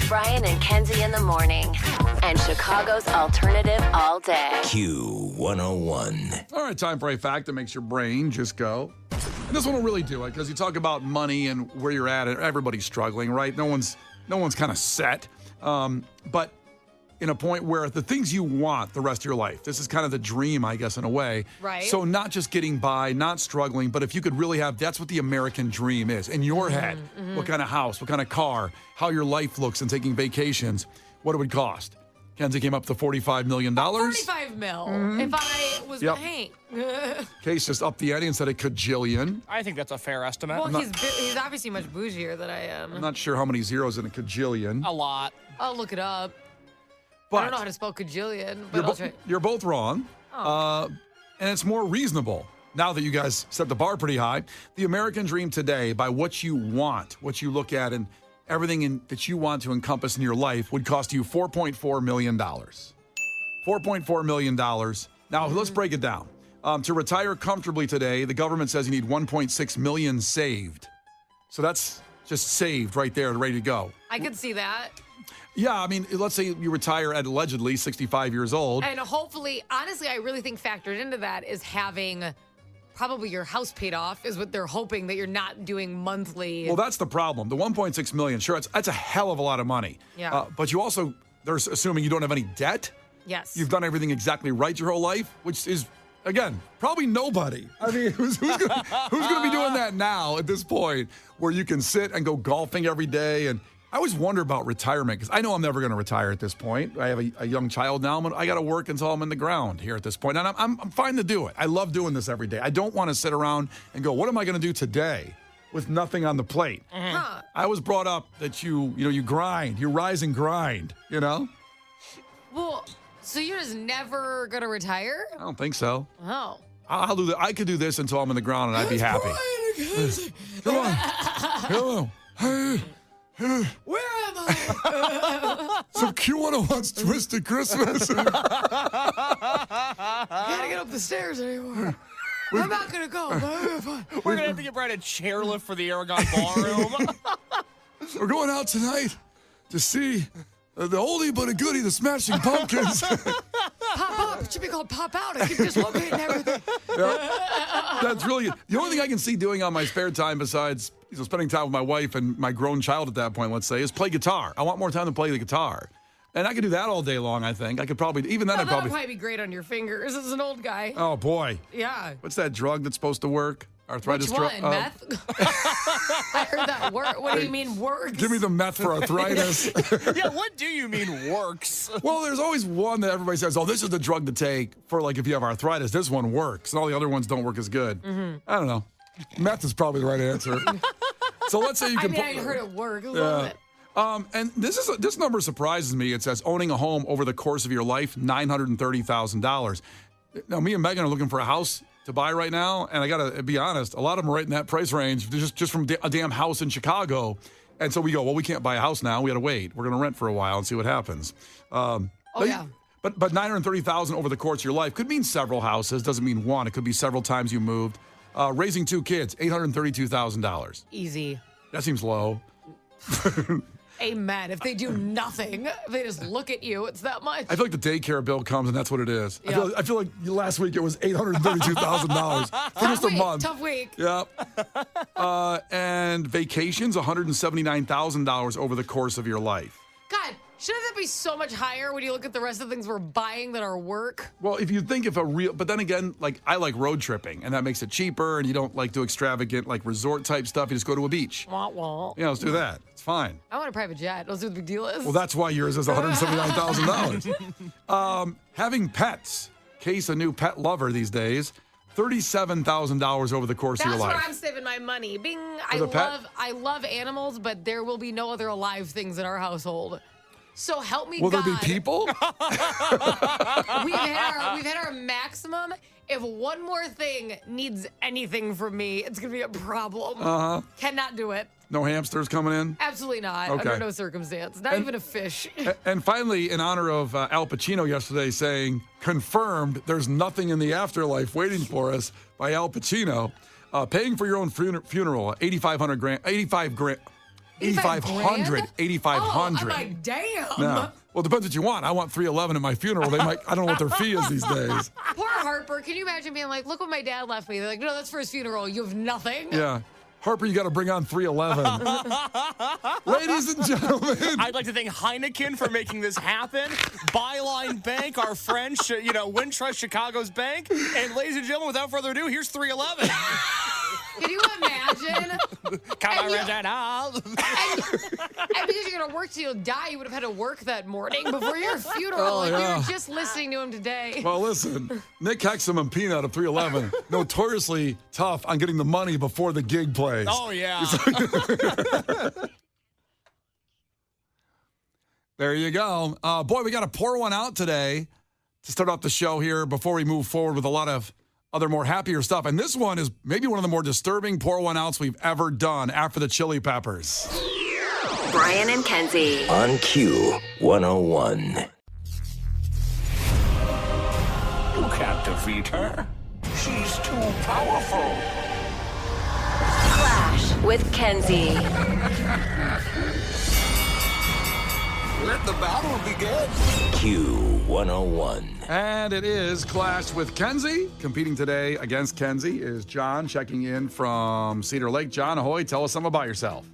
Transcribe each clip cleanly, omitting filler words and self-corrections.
Brian and Kenzie in the morning. And Chicago's alternative all day. Q101. All right, time for a fact that makes your brain just go. And this one will really do it because you talk about money and where you're at, and everybody's struggling, right? No one's kind of set. But in a point where the things you want the rest of your life, this is kind of the dream, I guess, in a way. Right. So not just getting by, not struggling, but if you could really have, that's what the American dream is. In your head, what kind of house, what kind of car, how your life looks and taking vacations, what it would cost. Kenzie came up to $45 million. 45 mil. If I was paying. Case just upped the ante and said a cajillion. I think that's a fair estimate. Well, he's obviously much bougier than I am. I'm not sure how many zeros in a cajillion. A lot. I'll look it up. But I don't know how to spell cajillion, but I'll try. You're both wrong. And it's more reasonable. Now that you guys set the bar pretty high, the American dream today, by what you want, what you look at, and everything that you want to encompass in your life would cost you $4.4 million. $4.4 million. Now, let's break it down. To retire comfortably today, the government says you need $1.6 million saved. So that's just saved right there, ready to go. I could see that. Yeah, I mean, let's say you retire at allegedly 65 years old. And hopefully, honestly, I really think factored into that is having probably your house paid off is what they're hoping, that you're not doing monthly. Well, that's the problem. The $1.6 million, sure, that's a hell of a lot of money. Yeah. But you also, they're assuming you don't have any debt. Yes. You've done everything exactly right your whole life, which is, again, probably nobody. I mean, who's going to be doing that now at this point where you can sit and go golfing every day? And I always wonder about retirement because I know I'm never going to retire at this point. I have a young child now. I got to work until I'm in the ground here at this point. And I'm fine to do it. I love doing this every day. I don't want to sit around and go, what am I going to do today with nothing on the plate? Huh. I was brought up that you grind, you rise and grind, you know? Well, so you're just never going to retire? I don't think so. Oh. I'll do that. I could do this until I'm in the ground and I'd be happy. Come on. Hello. Hey. Where am I? So Q101's Twisted Christmas. I can't get up the stairs anymore. I'm not going to go, but I'm gonna fine. We're going to have to get Brian a chairlift for the Aragon Ballroom. We're going out tonight to see the oldie but a goodie, the Smashing Pumpkins. Pop up. It should be called pop out. I keep dislocating everything. That's really good. The only thing I can see doing on my spare time besides spending time with my wife and my grown child at that point, let's say, is play guitar. I want more time to play the guitar. And I could do that all day long, I think. I could probably, even then, I'd That'll probably be great on your fingers as an old guy. Oh, boy. Yeah. What's that drug that's supposed to work? Arthritis Which one? drug? Meth? I heard that work. What do you mean works? Give me the meth for arthritis. Yeah, what do you mean works? Well, there's always one that everybody says, oh, this is the drug to take for, like, if you have arthritis. This one works, and all the other ones don't work as good. Mm-hmm. I don't know. Meth is probably the right answer. So let's say you can... I heard it work. I love it. And this number surprises me. It says owning a home over the course of your life, $930,000. Now, me and Megan are looking for a house to buy right now, and I got to be honest, a lot of them are right in that price range, just from a damn house in Chicago. And so we go, well, we can't buy a house now. We got to wait. We're going to rent for a while and see what happens. Yeah. But $930,000 over the course of your life could mean several houses. Doesn't mean one. It could be several times you moved. Raising 2 kids, $832,000. Easy. That seems low. Amen. If they do nothing, if they just look at you, it's that much. I feel like the daycare bill comes and that's what it is. Yeah. I feel like last week it was $832,000 for just a month. Tough week. Yep. And vacations, $179,000 over the course of your life. God, shouldn't that be so much higher when you look at the rest of the things we're buying that are work? Well, if you think but then again, like I like road tripping and that makes it cheaper and you don't like do extravagant like resort type stuff. You just go to a beach. Wah, wah. Yeah, let's do that. It's fine. I want a private jet. Let's see what the big deal is. Well, that's why yours is $179,000. Having pets. Case a new pet lover these days. $37,000 over the course of your life. That's where I'm saving my money. I love animals, but there will be no other alive things in our household. So help me, Will God. there be people? We've had our maximum. If one more thing needs anything from me, it's going to be a problem. Uh-huh. Cannot do it. No hamsters coming in? Absolutely not. Okay. Under no circumstance. Not even a fish. And finally, in honor of Al Pacino yesterday saying, confirmed, there's nothing in the afterlife waiting for us by Al Pacino, paying for your own funeral, $85 grand. $8,500. $8,500. Oh, I'm like, damn. Yeah. Well, it depends what you want. I want $311 at my funeral. I don't know what their fee is these days. Poor Harper. Can you imagine being like, look what my dad left me? They're like, no, that's for his funeral. You have nothing. Yeah. Harper, you got to bring on $311. Ladies and gentlemen. I'd like to thank Heineken for making this happen. Byline Bank, our friend, Wintrust Chicago's bank. And ladies and gentlemen, without further ado, here's $311. Can you imagine? Come And on, And because you're going to work till you die, you would have had to work that morning before your funeral. Oh, We yeah. were just listening to him today. Well, listen, Nick Hexum and Peanut of 311, notoriously tough on getting the money before the gig plays. Oh, yeah. There you go. Boy, we got to pour one out today to start off the show here before we move forward with a lot of other more happier stuff. And this one is maybe one of the more disturbing pour one outs we've ever done after the Chili Peppers. Brian and Kenzie. On Q101. You can't defeat her. She's too powerful. Klash with Kenzie. Let the battle begin. Q101. And it is Klash with Kenzie. Competing today against Kenzie is John, checking in from Cedar Lake. John, ahoy, tell us something about yourself.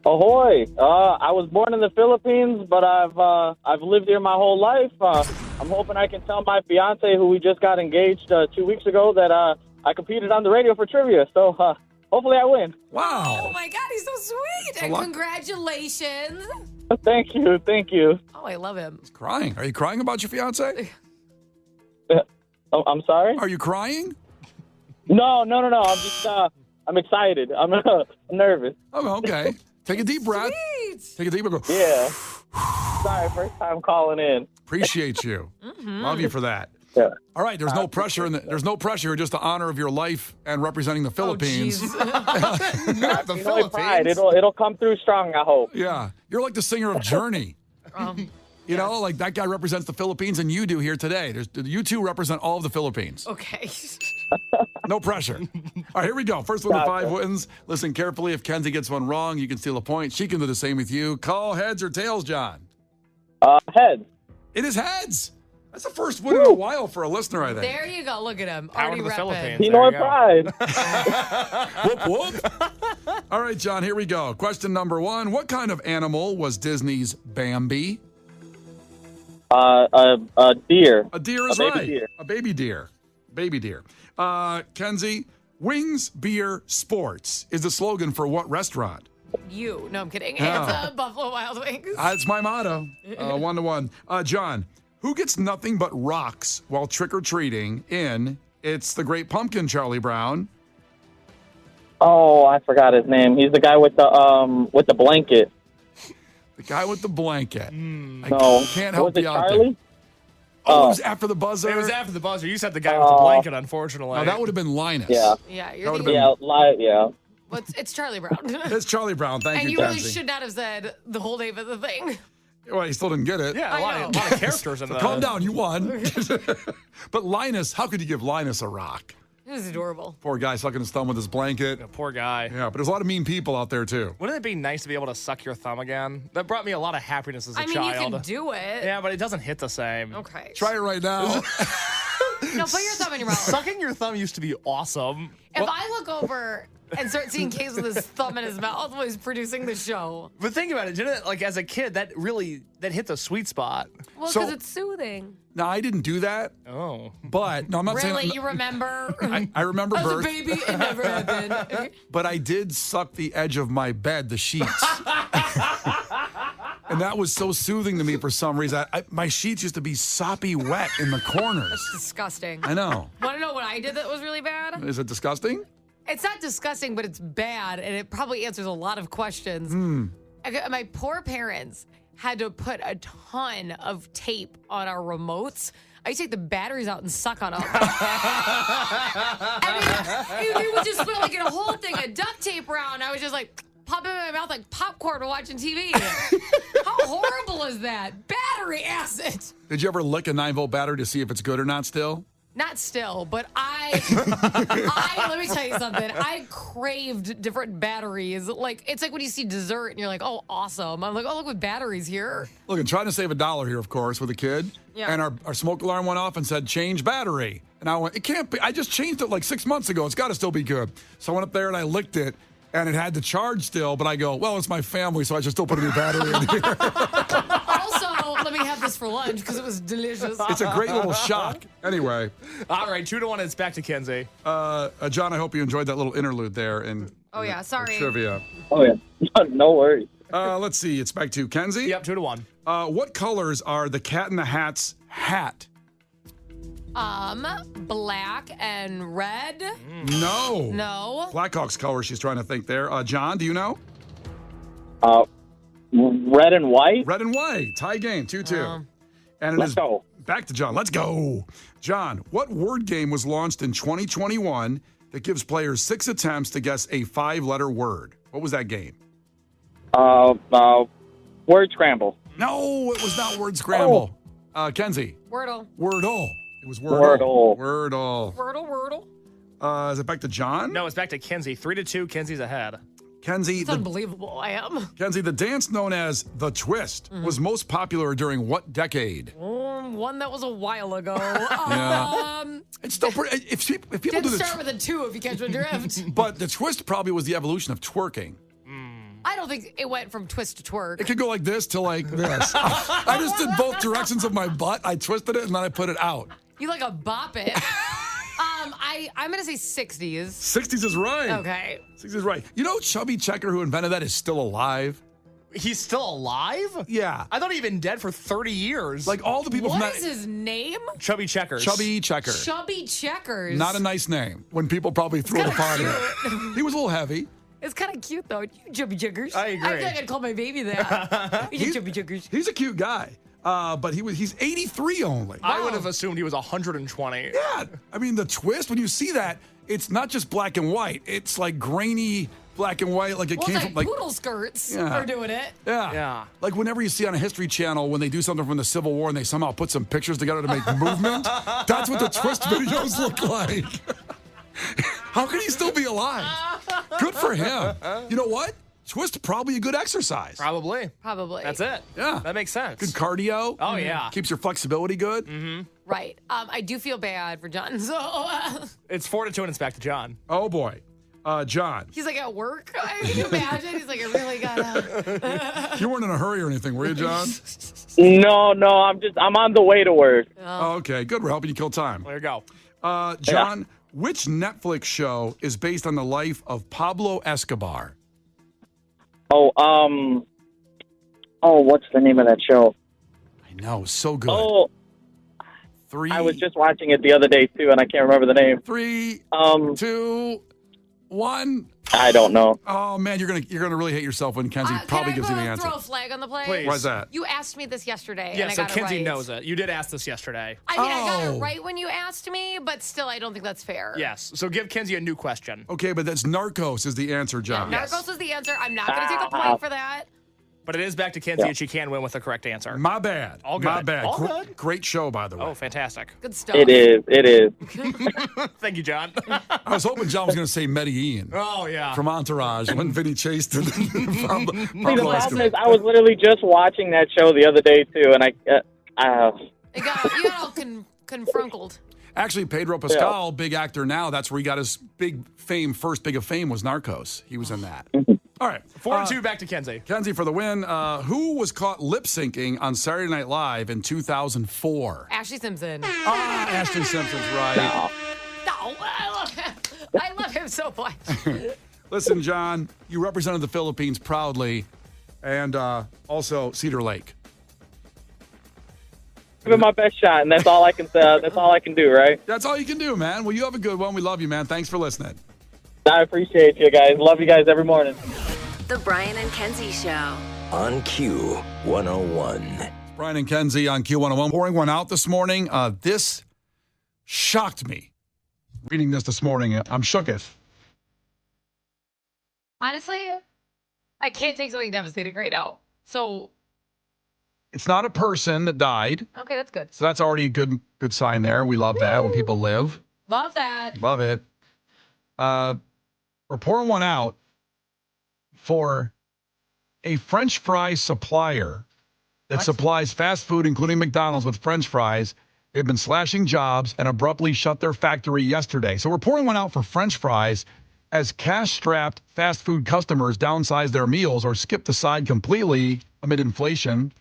Ahoy! I was born in the Philippines, but I've lived here my whole life. I'm hoping I can tell my fiance, who we just got engaged 2 weeks ago, that I competed on the radio for trivia. So hopefully I win. Wow. Oh, my God, he's so sweet. And lot. Thank congratulations. you. Oh, I love him. Crying. Are you crying about your fiance? Oh, I'm sorry. Are you crying? No. I'm just I'm excited. I'm nervous. Oh, okay. Take a deep breath. Sweet. Take a deep breath. Yeah. Sorry, first time calling in. Appreciate you. Love you for that. Yeah. All right, there's no pressure there's no pressure, just the honor of your life and representing the Philippines. Oh, jeez. Not the You know, pride. Philippines. It'll come through strong, I hope. Yeah. You're like the singer of Journey. You know, like that guy represents the Philippines and you do here today. You two represent all of the Philippines. Okay. No pressure. All right, here we go. First one to 5 wins. Listen carefully. If Kenzie gets one wrong, you can steal a point. She can do the same with you. Call heads or tails, John. Head. It is heads. That's the first win in a while for a listener, I think. There you go. Look at him. Power Already to the repping. Philippines. Pinoy There you go. pride. Whoop, whoop. All right, John, here we go. Question number 1. What kind of animal was Disney's Bambi? A deer. A deer is baby right. deer. A baby deer. Baby deer. Kenzie, Wings, Beer, Sports is the slogan for what restaurant? You. No, I'm kidding. Yeah. It's Buffalo Wild Wings. That's my motto. 1-1. John, who gets nothing but rocks while trick-or-treating in It's the Great Pumpkin, Charlie Brown? Oh, I forgot his name. He's the guy with the blanket. The guy with the blanket. I No. can't help Was it you out Charlie? there. Oh, it was after the buzzer? It was after the buzzer. You said the guy with the blanket, unfortunately. No, that would have been Linus. Yeah. Yeah, That you're would've thinking, been- Yeah. well, it's Charlie Brown. It's Charlie Brown. Thank And you, you really Kenzie. should not have said the whole name of the thing. Well, he still didn't get it. Yeah, I a lot know. of characters in the. Calm down, you won. But Linus, how could you give Linus a rock? It was adorable. Poor guy sucking his thumb with his blanket. Poor guy. Yeah, but there's a lot of mean people out there, too. Wouldn't it be nice to be able to suck your thumb again? That brought me a lot of happiness as a I mean, child. you can do it. Yeah, but it doesn't hit the same. Okay. Try it right now. No, put your thumb in your mouth. Sucking your thumb used to be awesome. If I look over and start seeing Case with his thumb in his mouth while he's producing the show. But think about it, didn't it? Like as a kid, that hit the sweet spot. Well, So- because it's soothing. Now, I didn't do that, Oh. but no, I'm not Really? saying. You remember? I remember As a birth, baby, it never happened. but I did suck the edge of my bed, the sheets. And that was so soothing to me for some reason. My sheets used to be soppy wet in the corners. Disgusting. I know. Want to know what I did that was really bad? Is it disgusting? It's not disgusting, but it's bad, and it probably answers a lot of questions. My poor parents had to put a ton of tape on our remotes. I used to take the batteries out and suck on them. We would just put like in a whole thing of duct tape around. I was just like popping in my mouth like popcorn while watching TV. How horrible is that? Battery acid. Did you ever lick a 9-volt battery to see if it's good or not still? Not still, but let me tell you something. I craved different batteries. Like, it's like when you see dessert and you're like, oh, awesome. I'm like, oh, look what batteries here. Look, I'm trying to save $1 here, of course, with a kid. Yeah. And our smoke alarm went off and said, change battery. And I went, it can't be. I just changed it like 6 months ago. It's got to still be good. So I went up there and I licked it, and it had to charge still. But I go, well, it's my family, so I should still put a new battery in here. Also, let me have this for lunch because it was delicious. It's a great little shock. Anyway. All right, 2-1. It's back to Kenzie. John, I hope you enjoyed that little interlude there in Oh, yeah, sorry. trivia. Oh, yeah. No worries. Let's see. It's back to Kenzie. Yep, 2-1. What colors are the Cat in the Hat's hat? Black and red. No. No. Blackhawks color, she's trying to think there. John, do you know? Red and white. Red and white. Tie game, 2-2. And it Let's is go. back to John. Let's go. John, what word game was launched in 2021 that gives players 6 attempts to guess a 5-letter word? What was that game? Word scramble. No, it was not Word Scramble. Kenzie. Wordle. Wordle. It was Wordle. Wordle. Wordle. Is it back to John? No, it's back to Kenzie. 3-2. Kenzie's ahead. Kenzie, It's unbelievable. I am. Kenzie, the dance known as the twist was most popular during what decade? One that was a while ago. It's still pretty. If people Didn't do the start with a 2 if you catch my drift. but the twist probably was the evolution of twerking. I don't think it went from twist to twerk. It could go like this to like this. I just did both directions of my butt. I twisted it and then I put it out. You like a bop it. I'm going to say 60s. 60s is right. Okay. 60s is right. You know Chubby Checker, who invented that, is still alive? He's still alive? Yeah. I thought he'd been dead for 30 years. Like all the people from What that. is his name? Chubby Checkers. Chubby Checker. Chubby Checkers. Not a nice name when people probably threw it a party. He was a little heavy. It's kind of cute, though. You Chubby Checkers. I agree. I feel like I'd call my baby that. You Chubby Checkers. He's a cute guy. But he's 83 only. I would have assumed he was 120. Yeah. I mean, the twist, when you see that, it's not just black and white. It's like grainy black and white, like it Well, came it's from like like. poodle skirts Yeah. for doing it. Yeah. Yeah. Like whenever you see on a History Channel when they do something from the Civil War and they somehow put some pictures together to make movement, that's what the twist videos look like. How can he still be alive? Good for him. You know what? Twist probably a good exercise. Probably. That's it. Yeah. That makes sense. Good cardio. Oh, yeah. Keeps your flexibility good. Mm-hmm. Right. I do feel bad for John. So It's 4-2 and it's back to John. Oh boy. John. he's like at work. Can you imagine? He's like, I really gotta. You weren't in a hurry or anything, were you, John? No, I'm on the way to work. Oh, okay. Good. We're helping you kill time. There you go. John, which Netflix show is based on the life of Pablo Escobar? What's the name of that show? I know. So good. Oh, 3. I was just watching it the other day too, and I can't remember the name. 3, 2, 1. I don't know. Oh man, you're gonna really hate yourself when Kenzie probably gives you the answer. Throw a flag on the play? Please. Why's that? You asked me this yesterday. Yeah, and I so got Kenzie it right. knows it. You did ask this yesterday. I mean, I got Oh. it right when you asked me, but still, I don't think that's fair. Yes. So give Kenzie a new question. Okay, but that's Narcos is the answer, John. Narcos is the answer. I'm not going to take a point for that. But it is back to Kenzie, and she can win with the correct answer. My bad. All good. My bad. All good. Great show, by the way. Oh, fantastic. Good stuff. It is. Thank you, John. I was hoping John was going to say Medellin Oh, yeah. from Entourage when Vinny chased it. See, the problem is, I was literally just watching that show the other day too, and You got all confrunkled. Actually, Pedro Pascal, big actor now, that's where he got his big fame. First big of fame was Narcos. He was in that. All right. 4-2, back to Kenzie. Kenzie for the win. Who was caught lip syncing on Saturday Night Live in 2004? Ashley Simpson. Ashton Simpson's right. No, I love him. I love him so much. Listen, John, you represented the Philippines proudly, and also Cedar Lake. give it my best shot, and that's all I can. That's all I can do, right? That's all you can do, man. Well, you have a good one. We love you, man. Thanks for listening. I appreciate you guys. Love you guys every morning. The Brian and Kenzie Show. On Q101. Brian and Kenzie on Q101. Pouring one out this morning. This shocked me. Reading this morning, I'm shooketh. Honestly, I can't take something devastating right now. So It's not a person that died. Okay, that's good. So that's already a good sign there. We love that when people live. Love that. Love it. We're pouring one out for a French fry supplier that supplies fast food, including McDonald's, with French fries. They've been slashing jobs and abruptly shut their factory yesterday. So we're pouring one out for French fries as cash-strapped fast food customers downsize their meals or skip the side completely amid inflation.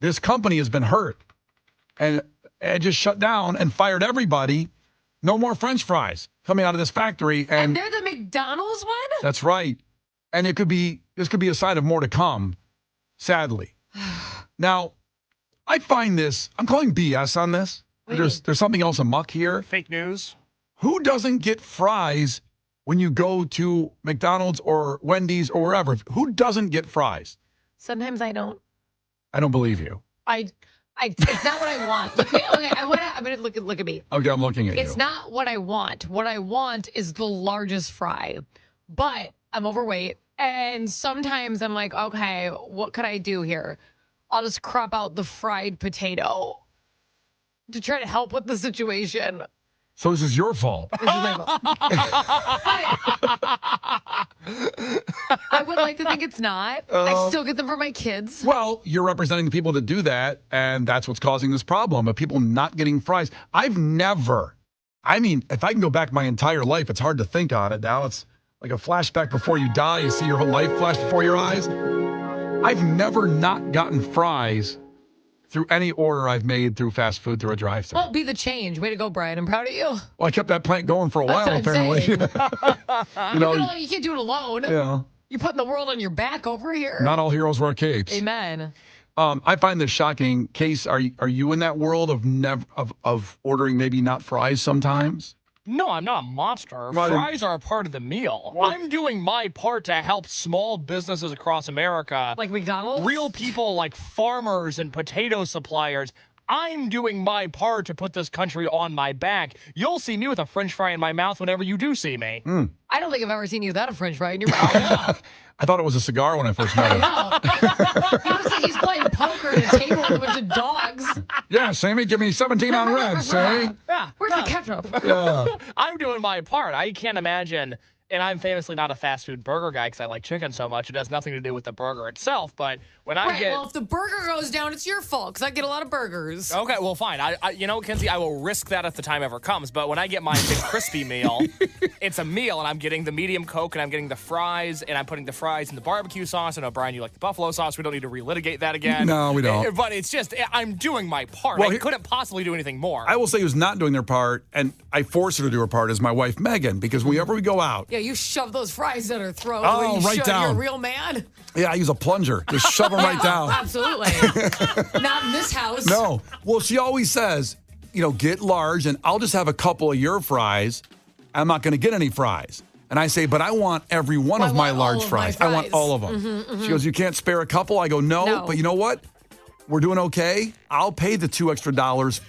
This company has been hurt and just shut down and fired everybody. No more French fries coming out of this factory. And they're the McDonald's one? That's right. And this could be a sign of more to come, sadly. Now, I find this, I'm calling BS on this. There's something else amuck here. Fake news. Who doesn't get fries when you go to McDonald's or Wendy's or wherever? Who doesn't get fries? Sometimes I don't. I don't believe you. It's not what I want. Okay, I'm gonna look at me. Okay, I'm looking at you. It's not what I want. What I want is the largest fry, but I'm overweight, and sometimes I'm like, okay, what could I do here? I'll just crop out the fried potato to try to help with the situation. So this is your fault. This is my fault. I would like to think it's not. I still get them for my kids. Well, you're representing the people that do that, and that's what's causing this problem of people not getting fries. If I can go back my entire life, it's hard to think on it now. It's like a flashback before you die. You see your whole life flash before your eyes. I've never not gotten fries through any order I've made through fast food through a drive-thru. Well, be the change. Way to go, Brian. I'm proud of you. Well, I kept that plant going for a while, That's what I'm apparently. You can't do it alone. Yeah. You're putting the world on your back over here. Not all heroes wear capes. Amen. I find this shocking. Case, are you in that world of ordering maybe not fries sometimes? No, I'm not a monster. Well, Fries are a part of the meal. I'm doing my part to help small businesses across America. Like McDonald's? Real people like farmers and potato suppliers. I'm doing my part to put this country on my back. You'll see me with a French fry in my mouth whenever you do see me. I don't think I've ever seen you without a French fry in your mouth. I thought it was a cigar when I first met him. He looks like he's playing poker at a table with a bunch of dogs. Yeah, Sammy, give me 17 on red, say. Yeah. Where's the ketchup? Yeah. I'm doing my part. I can't imagine, and I'm famously not a fast food burger guy because I like chicken so much. It has nothing to do with the burger itself, but when I get... Well, if the burger goes down, it's your fault because I get a lot of burgers. Okay, well, fine. I you know, Kenzie, I will risk that if the time ever comes, but when I get my big crispy meal, it's a meal, and I'm getting the medium Coke, and I'm getting the fries, and I'm putting the fries in the barbecue sauce. I know, Brian, you like the buffalo sauce. We don't need to relitigate that again. No, we don't. But it's just, I'm doing my part. Well, I couldn't possibly do anything more. I will say who's not doing their part, and I force her to do her part, is my wife, Megan, because whenever we go out... Yeah, you shove those fries down her throat. Oh, when you right should. down. You're a real man. Yeah, I use a plunger. Just shove them right down. Absolutely. Not in this house. No. Well, she always says, get large, and I'll just have a couple of your fries. I'm not going to get any fries. And I say, but I want every one of my large fries. I want all of them. She goes, you can't spare a couple? I go, no. But you know what? We're doing okay. I'll pay the $2 extra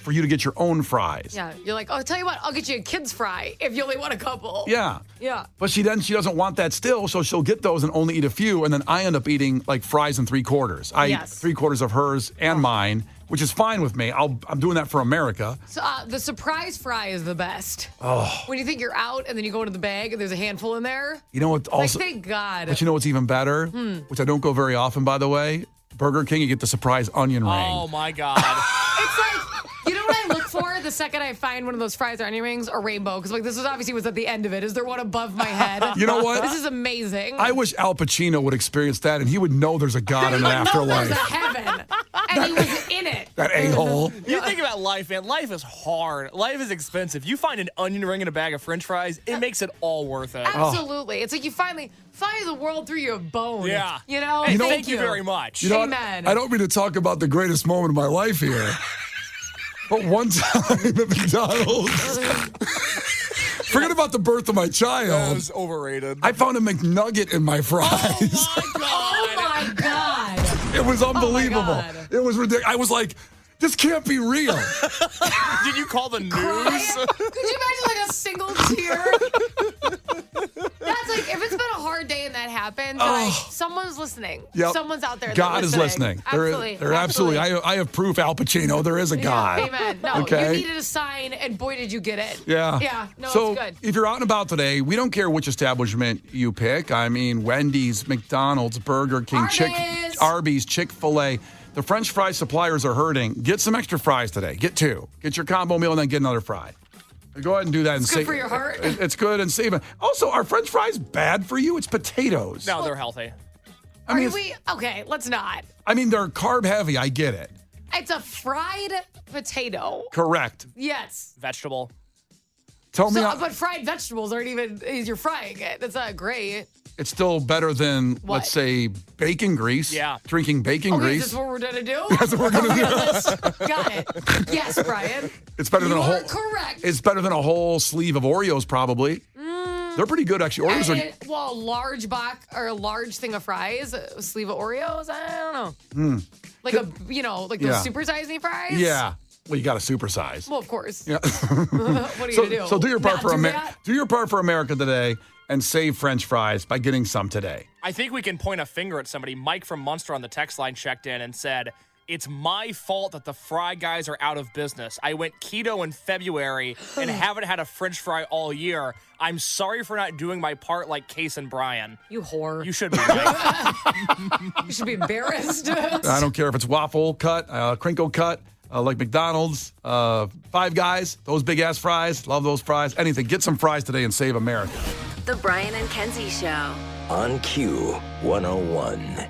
for you to get your own fries. Yeah, you're like, oh, tell you what, I'll get you a kid's fry if you only want a couple. Yeah. Yeah. But she doesn't want that still, so she'll get those and only eat a few, and then I end up eating like fries and 3/4. I eat 3/4 of hers and mine, which is fine with me. I'm doing that for America. So the surprise fry is the best. Oh. When you think you're out and then you go into the bag and there's a handful in there. You know what? Also, like, thank God. But you know what's even better? Which I don't go very often, by the way. Burger King, you get the surprise onion ring. Oh, my God. It's like, you know what I look for the second I find one of those fries or onion rings? A rainbow. Because this was at the end of it. Is there one above my head? You know what? This is amazing. I wish Al Pacino would experience that, and he would know there's a God in the afterlife. There's a heaven. And he was in it. That a-hole. You think about life, man. Life is hard. Life is expensive. You find an onion ring in a bag of French fries, it makes it all worth it. Absolutely. It's like you finally the world through your bone. Yeah. Hey, thank you very much. Amen. I don't mean to talk about the greatest moment of my life here. But one time at McDonald's, forget about the birth of my child. That was overrated. I found a McNugget in my fries. Oh my God. It was unbelievable. God. It was ridiculous. I was like, this can't be real. Did you call the news? Could you imagine like a single tear? That's like, if it's been a hard day and that happens, someone's listening. Yep. Someone's out there. God is listening. Absolutely. They're absolutely. I have proof, Al Pacino. There is a God. Amen. No, Okay? you needed a sign, and boy, did you get it. Yeah. Yeah. No, so it's good. if you're out and about today, we don't care which establishment you pick. I mean, Wendy's, McDonald's, Burger King, Arby's, Chick-fil-A. The French fry suppliers are hurting. Get some extra fries today. Get 2. Get your combo meal and then get another fry. Go ahead and do that. It's good for your heart. It's good and save it. Also, are French fries bad for you? It's potatoes. No, they're healthy. Okay, let's not. I mean, they're carb heavy. I get it. It's a fried potato. Correct. Yes. Vegetable. Tell me. But fried vegetables aren't even, you're frying it. That's not great. It's still better than, What? let's say, bacon grease. Yeah. Drinking bacon grease. Is this what we're going to do? That's what we're going to do. Got it. Yes, Brian. It's better than You a whole. are correct. It's better than a whole sleeve of Oreos, probably. They're pretty good, actually. Oreos are. Well, a large box or a large thing of fries, a sleeve of Oreos. I don't know. Like like those supersize me fries. Yeah. Well, you got to supersize. Well, of course. Yeah. What are you gonna do? So do your part Not for do that? Do your part for America today and save French fries by getting some today. I think we can point a finger at somebody. Mike from Munster on the text line checked in and said, "It's my fault that the fry guys are out of business. I went keto in February and haven't had a French fry all year. I'm sorry for not doing my part like Case and Brian." You whore. You should be, Mike. You should be embarrassed. I don't care if it's waffle cut, crinkle cut, like McDonald's, Five Guys, those big ass fries. Love those fries. Anything. Get some fries today and save America. The Brian and Kenzie Show. On Q101.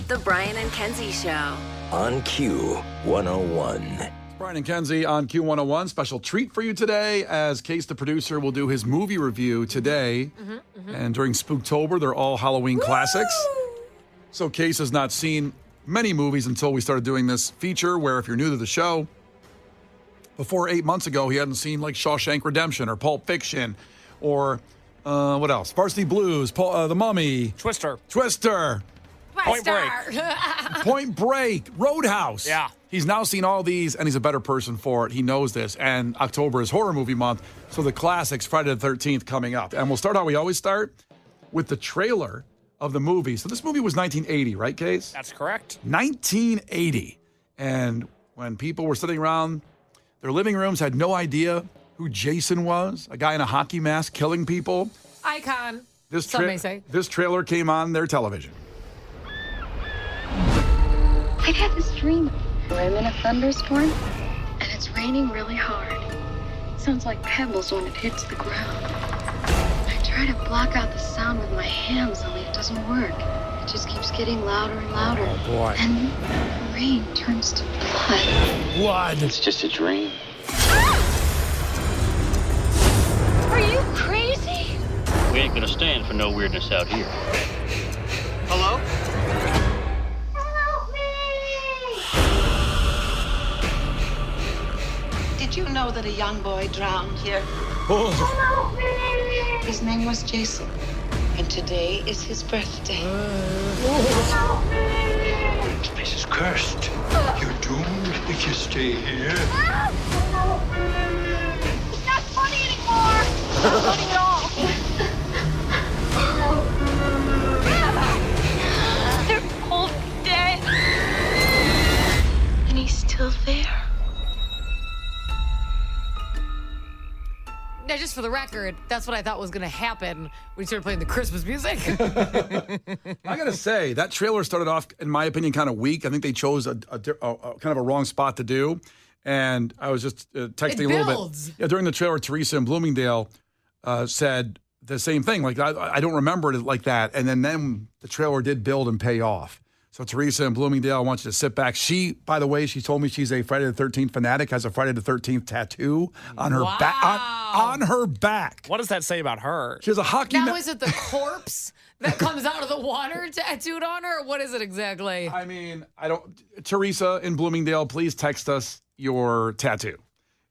The Brian and Kenzie Show. On Q101. Brian and Kenzie on Q101. Special treat for you today as Case, the producer, will do his movie review today. And during Spooktober, they're all Halloween classics. So Case has not seen many movies until we started doing this feature where if you're new to the show, before 8 months ago, he hadn't seen like Shawshank Redemption or Pulp Fiction or what else? Varsity Blues, The Mummy. Twister. Point Break. Point Break, Roadhouse. Yeah. He's now seen all these, and he's a better person for it. He knows this. And October is horror movie month, so the classics, Friday the 13th, coming up. And we'll start how we always start, with the trailer of the movie. So this movie was 1980, right, Case? That's correct. 1980. And when people were sitting around their living rooms, had no idea who Jason was, a guy in a hockey mask killing people. Icon. This Some may say. This trailer came on their television. I've had this dream. I'm in a thunderstorm, and it's raining really hard. Sounds like pebbles when it hits the ground. I try to block out the sound with my hands, only it doesn't work. It just keeps getting louder and louder. Oh, boy. And the rain turns to blood. Blood. It's just a dream. Are you crazy? We ain't gonna stand for no weirdness out here. Hello? Help me! Did you know that a young boy drowned here? Oh. Help me! His name was Jason, and today is his birthday. Help me! This place is cursed. You're doomed if you stay here. Help me! It's not funny anymore! It's not funny at all! They're all dead. And he's still there. Now, just for the record, that's what I thought was going to happen when you started playing the Christmas music. I gotta say that trailer started off, in my opinion, kind of weak. I think they chose a kind of a wrong spot to do, and I was just texting It a little builds. bit. Yeah, during the trailer, Teresa in Bloomingdale said the same thing. Like I don't remember it like that, and then the trailer did build and pay off. So Teresa in Bloomingdale, I want you to sit back. She, by the way, she told me she's a Friday the 13th fanatic, has a Friday the 13th tattoo on her back. On her back. What does that say about her? She has a hockey Now, mask. is it the corpse that comes out of the water tattooed on her? Or what is it exactly? I mean, I don't. Teresa in Bloomingdale, please text us your tattoo.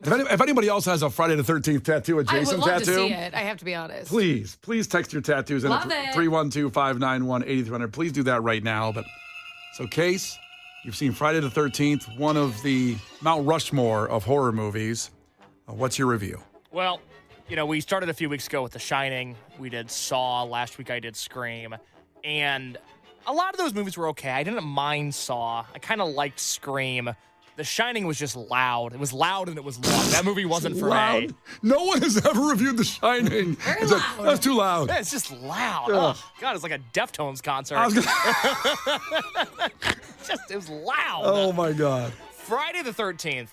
If anybody else has a Friday the 13th tattoo, a I Jason would love tattoo, to see it. I have to be honest. please text your tattoos in Love at it. 312-591-8300. Please do that right now. But so, Case, you've seen Friday the 13th, one of the Mount Rushmore of horror movies. What's your review? Well, we started a few weeks ago with The Shining. We did Saw. Last week I did Scream. And a lot of those movies were okay. I didn't mind Saw. I kind of liked Scream. The Shining was just loud. It was loud and it was long. That movie wasn't for me. No one has ever reviewed The Shining. Very loud. That's too loud. Yeah, it's just loud. Ugh. Oh, God, it's like a Deftones concert. It was loud. Oh, my God. Friday the 13th.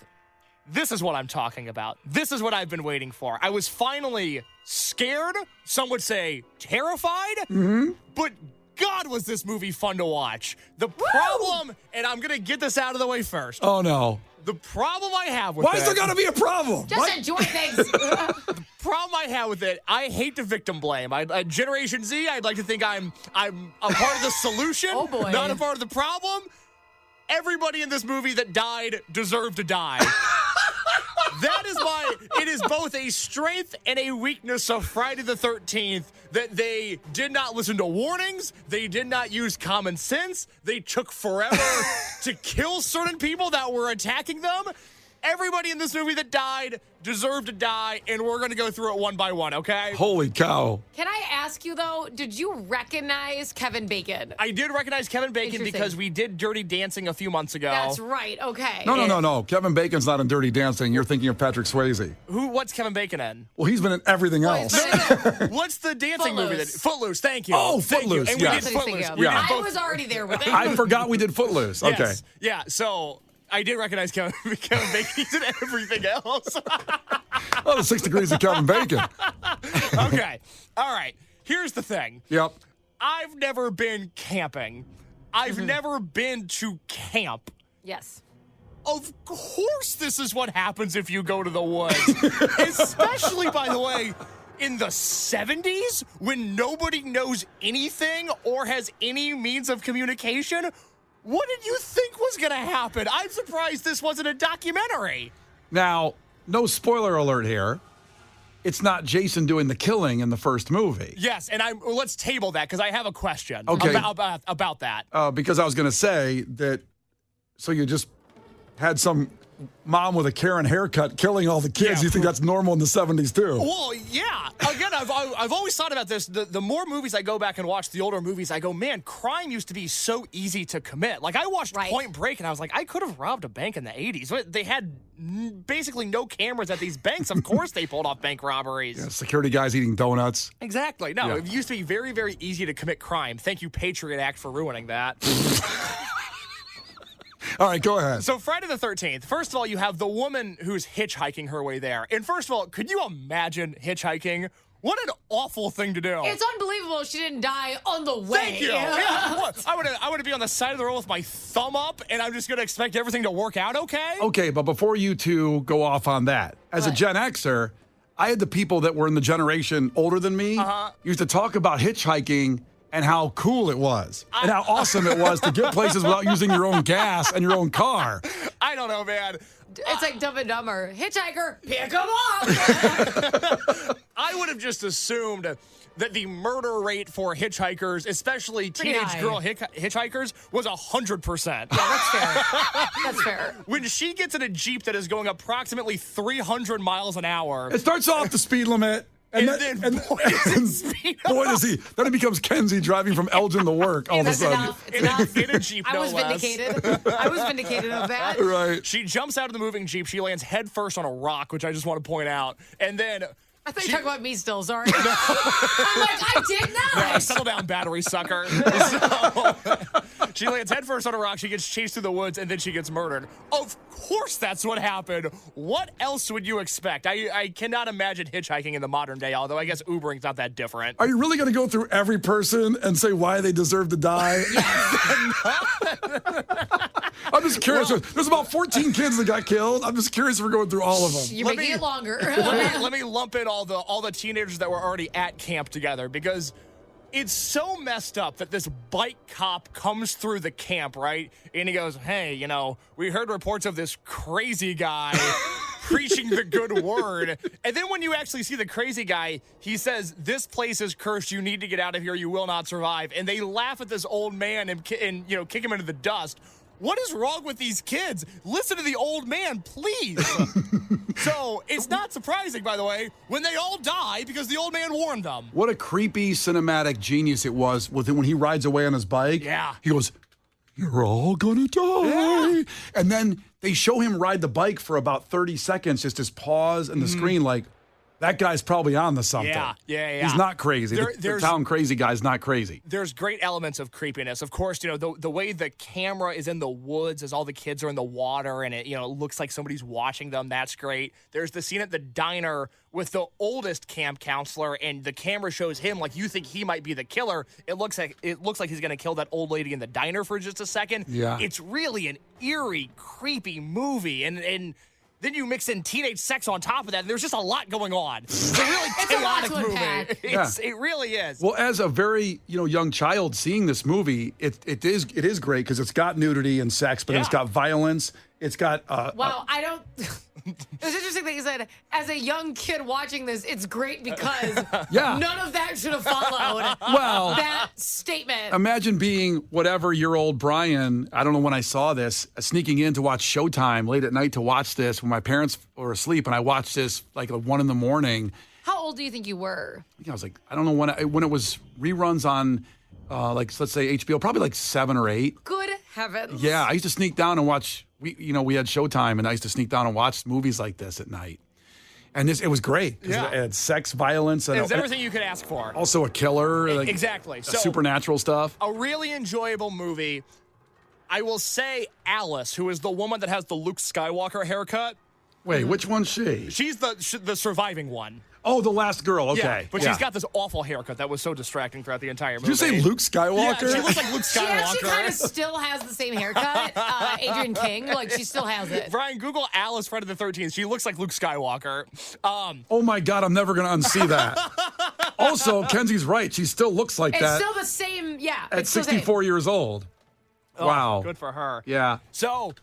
This is what I'm talking about. This is what I've been waiting for. I was finally scared. Some would say terrified. Mm-hmm. But God, was this movie fun to watch. The problem, and I'm going to get this out of the way first. Oh, no. The problem I have with Why is there got to be a problem? Just enjoy things. The problem I have with it, I hate to victim blame. Generation Z, I'd like to think I'm a part of the solution, Oh, boy. not a part of the problem. Everybody in this movie that died deserved to die. It is both a strength and a weakness of Friday the 13th that they did not listen to warnings. They did not use common sense. They took forever to kill certain people that were attacking them. Everybody in this movie that died deserved to die, and we're going to go through it one by one, okay? Holy cow. Can I ask you, though, did you recognize Kevin Bacon? I did recognize Kevin Bacon because we did Dirty Dancing a few months ago. That's right. Okay. No. Kevin Bacon's not in Dirty Dancing. You're thinking of Patrick Swayze. What's Kevin Bacon in? Well, he's been in everything else. What's the dancing movie? Footloose, thank you. Oh, Thank you. Footloose, And yeah. we did Footloose. I was already there with it. I forgot we did Footloose. Yes. Okay. Yeah, so I did recognize Kevin Bacon. He's in everything else. Oh, the 6 degrees of Kevin Bacon. Okay. All right. Here's the thing. Yep. I've never been camping. I've never been to camp. Yes. Of course this is what happens if you go to the woods. Especially, by the way, in the 70s when nobody knows anything or has any means of communication. What did you think was going to happen? I'm surprised this wasn't a documentary. Now, no spoiler alert here. It's not Jason doing the killing in the first movie. Yes, and let's table that because I have a question Okay. about that. Because I was going to say that, so you just had some mom with a Karen haircut killing all the kids. Yeah. You think that's normal in the 70s, too? Well, yeah. Again, I've always thought about this. The more movies I go back and watch, the older movies, I go, man, crime used to be so easy to commit. Like, I watched Point Break, and I was like, I could have robbed a bank in the 80s. But they had basically no cameras at these banks. Of course they pulled off bank robberies. Yeah, security guys eating donuts. Exactly. No, Yeah. It used to be very, very easy to commit crime. Thank you, Patriot Act, for ruining that. All right, go ahead. So Friday the 13th, first of all, you have the woman who's hitchhiking her way there. And first of all, could you imagine hitchhiking? What an awful thing to do. It's unbelievable she didn't die on the way. Thank you. Yeah. What, I would be on the side of the road with my thumb up, and I'm just going to expect everything to work out okay? Okay, but before you two go off on that, as a Gen Xer, I had the people that were in the generation older than me used to talk about hitchhiking and how cool it was and how awesome it was to get places without using your own gas and your own car. I don't know, man. It's like Dumb and Dumber. Hitchhiker, pick him up. I would have just assumed that the murder rate for hitchhikers, especially teenage girl hitchhikers, was 100%. Yeah, that's fair. That's fair. When she gets in a Jeep that is going approximately 300 miles an hour. It starts off the speed limit. Then it becomes Kenzie driving from Elgin to work all of a sudden. It's enough. In a Jeep, I no was less. vindicated. I was vindicated of that. Right. She jumps out of the moving Jeep. She lands headfirst on a rock, which I just want to point out. And then I thought you were talking about me still, sorry. I'm like, I did not. No, settle down, battery sucker. So, she lands headfirst on a rock. She gets chased through the woods, and then she gets murdered. Of course that's what happened. What else would you expect? I cannot imagine hitchhiking in the modern day, although I guess Ubering's not that different. Are you really going to go through every person and say why they deserve to die? I'm just curious. There's about 14 kids that got killed. I'm just curious if we're going through all of them. You're making it longer. let me lump in all the teenagers that were already at camp together because it's so messed up that this bike cop comes through the camp, right? And he goes, hey, we heard reports of this crazy guy preaching the good word. And then when you actually see the crazy guy, he says, this place is cursed. You need to get out of here. You will not survive. And they laugh at this old man and kick him into the dust. what is wrong with these kids? Listen to the old man, please. So it's not surprising, by the way, when they all die because the old man warned them. What a creepy cinematic genius it was when he rides away on his bike. Yeah. He goes, "You're all gonna die." Yeah. And then they show him ride the bike for about 30 seconds, just his pause and the screen like, that guy's probably on to something. Yeah. He's not crazy. The town crazy guy's not crazy. There's great elements of creepiness. Of course, the way the camera is in the woods as all the kids are in the water and it looks like somebody's watching them. That's great. There's the scene at the diner with the oldest camp counselor and the camera shows him like you think he might be the killer. It looks like he's going to kill that old lady in the diner for just a second. Yeah. It's really an eerie, creepy movie and then you mix in teenage sex on top of that, and there's just a lot going on. It's a really chaotic movie. It really is. Well, as a very young child seeing this movie, it is great because it's got nudity and sex, but it's got violence. It's got I don't. It was interesting that you said, as a young kid watching this, it's great because none of that should have followed that statement. Imagine being whatever year old Brian, I don't know when I saw this, sneaking in to watch Showtime late at night to watch this when my parents were asleep, and I watched this like at 1 a.m. How old do you think you were? I think I was like, I don't know when it was reruns on, let's say HBO, probably like 7 or 8. Good heavens. Yeah, I used to sneak down and watch. We had Showtime, and I used to sneak down and watch movies like this at night. And it was great. It had sex, violence. It was everything you could ask for. Also a killer. Exactly. So, supernatural stuff. A really enjoyable movie. I will say Alice, who is the woman that has the Luke Skywalker haircut. Wait, which one's she? She's the surviving one. Oh, the last girl. Okay. Yeah, but she's got this awful haircut that was so distracting throughout the entire movie. Did you say Luke Skywalker? Yeah, she looks like Luke Skywalker. She actually kind of still has the same haircut. Adrian King, like she still has it. Brian, Google Alice Friday the 13th. She looks like Luke Skywalker. Oh my God, I'm never going to unsee that. Also, Kenzie's right. She still looks like that. It's still the same, At 64 years old. Wow. Good for her. Yeah. So,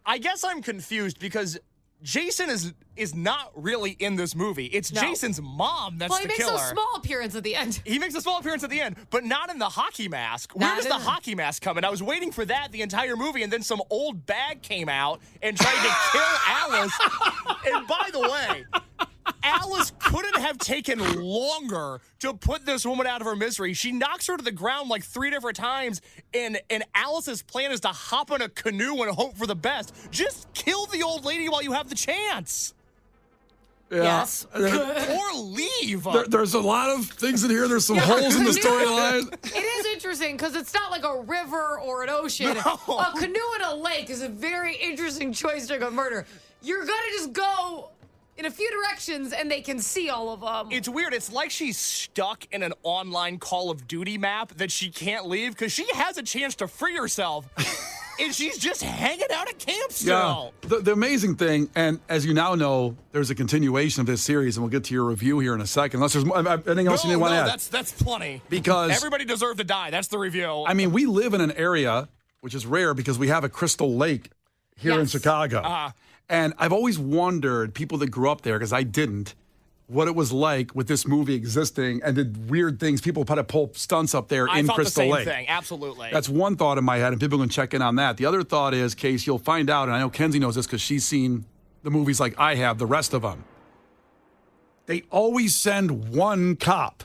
I guess I'm confused because Jason is not really in this movie. It's Jason's mom that's the killer. He makes a small appearance at the end. He makes a small appearance at the end, but not in the hockey mask. Where does the hockey mask come in? I was waiting for that the entire movie, and then some old bag came out and tried to kill Alice. And by the way, Alice couldn't have taken longer to put this woman out of her misery. She knocks her to the ground like 3 different times, and Alice's plan is to hop in a canoe and hope for the best. Just kill the old lady while you have the chance. Yeah. Yes. Or leave. There's a lot of things in here. There's some holes in the storyline. It is interesting because it's not like a river or an ocean. No. A canoe in a lake is a very interesting choice during a murder. You're going to just go in a few directions and they can see all of them. It's weird. It's like she's stuck in an online Call of Duty map that she can't leave because she has a chance to free herself. And she's just hanging out at camp still. Yeah. The amazing thing, and as you now know, there's a continuation of this series, and we'll get to your review here in a second. Unless there's anything else you want to add. That's plenty. Because everybody deserved to die. That's the review. I mean, we live in an area, which is rare because we have a Crystal Lake here in Chicago. And I've always wondered, people that grew up there, because I didn't, what it was like with this movie existing and the weird things. People had to pull stunts up there in Crystal Lake. I thought the same thing, absolutely. That's one thought in my head, and people can check in on that. The other thought is, Case, you'll find out, and I know Kenzie knows this because she's seen the movies like I have, the rest of them. They always send one cop.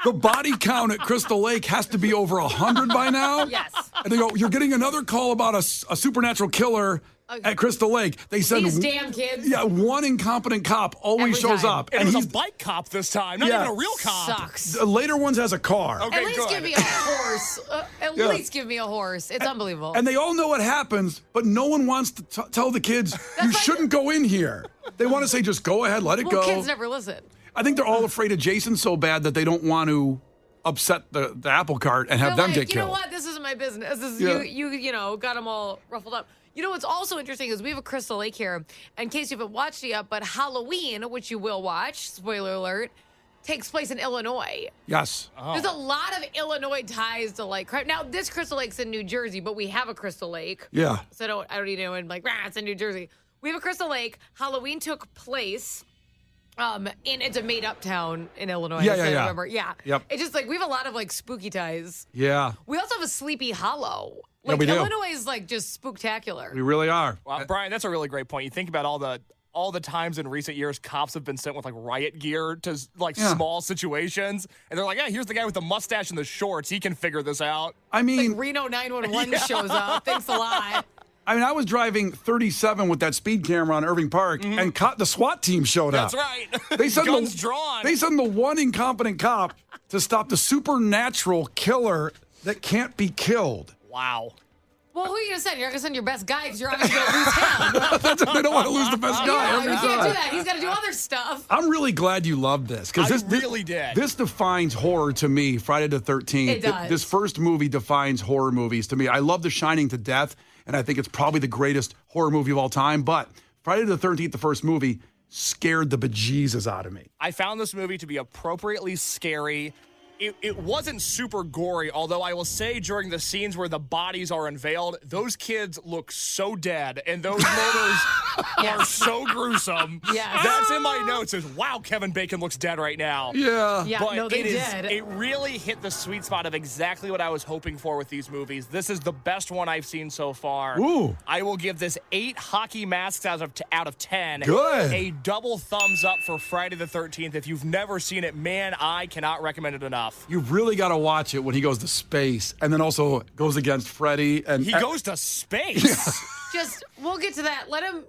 The body count at Crystal Lake has to be over 100 by now. Yes. And they go, you're getting another call about a supernatural killer at Crystal Lake. They send these damn kids. Yeah, one incompetent cop always shows up. And he's a bike cop this time, not even a real cop. Sucks. The later ones has a car. Okay, at least give me a horse. At least give me a horse. It's unbelievable. And they all know what happens, but no one wants to tell the kids, you shouldn't go in here. They want to say, just go ahead, let it go. Kids never listen. I think they're all afraid of Jason so bad that they don't want to upset the apple cart and have them get killed. You know what? This isn't my business. This is you know, got them all ruffled up. You know what's also interesting is we have a Crystal Lake here. In case you haven't watched it yet, but Halloween, which you will watch, spoiler alert, takes place in Illinois. Yes. Oh. There's a lot of Illinois ties to like crime. Now, this Crystal Lake's in New Jersey, but we have a Crystal Lake. Yeah. So I don't need anyone like, it's in New Jersey. We have a Crystal Lake. Halloween took place And it's a made-up town in Illinois. Yeah, as I yeah. remember. Yeah. Yep. It's just like we have a lot of like spooky ties. Yeah. We also have a Sleepy Hollow. Yeah, Like we do. Illinois is like just spooktacular. We really are. Well, Brian, that's a really great point. You think about all the times in recent years cops have been sent with like riot gear to like small situations, and they're like, yeah, here's the guy with the mustache and the shorts. He can figure this out. I mean, Like Reno 911 shows up. Thanks a lot. I mean, I was driving 37 with that speed camera on Irving Park, and the SWAT team showed up. That's right. They sent Guns drawn. They sent the one incompetent cop to stop the supernatural killer that can't be killed. Wow. Well, who are you going to send? You're not going to send your best guy because you're obviously going to lose him. They don't want to lose the best guy. Yeah, every you can't time. do that. He's got to do other stuff. I'm really glad you loved this because I this really did. This defines horror to me. Friday the 13th. It does. This first movie defines horror movies to me. I love The Shining to death, and I think it's probably the greatest horror movie of all time. But Friday the 13th, the first movie, scared the bejesus out of me. I found this movie to be appropriately scary. It wasn't super gory, although I will say during the scenes where the bodies are unveiled, those kids look so dead, and those murders are so gruesome. Yes. That's in my notes is, wow, Kevin Bacon looks dead right now. Yeah. Yeah, But no, they it is- did. It really hit the sweet spot of exactly what I was hoping for with these movies. This is the best one I've seen so far. Ooh. I will give this 8 hockey masks out of 10. Good. A double thumbs up for Friday the 13th. If you've never seen it, man, I cannot recommend it enough. You've really got to watch it when he goes to space and then also goes against Freddy. And He goes to space. Just, we'll get to that. Let him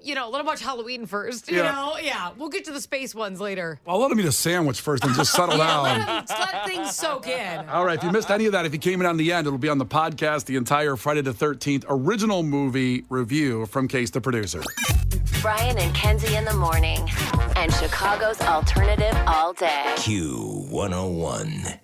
watch Halloween first. You Yeah. know? Yeah. We'll get to the space ones later. I'll let him eat a sandwich first and just settle down. Let things soak in. All right, if you missed any of that, if you came in on the end, it'll be on the podcast, the entire Friday the 13th original movie review from Case the Producer. Brian and Kenzie in the morning. And Chicago's alternative all day. Q101.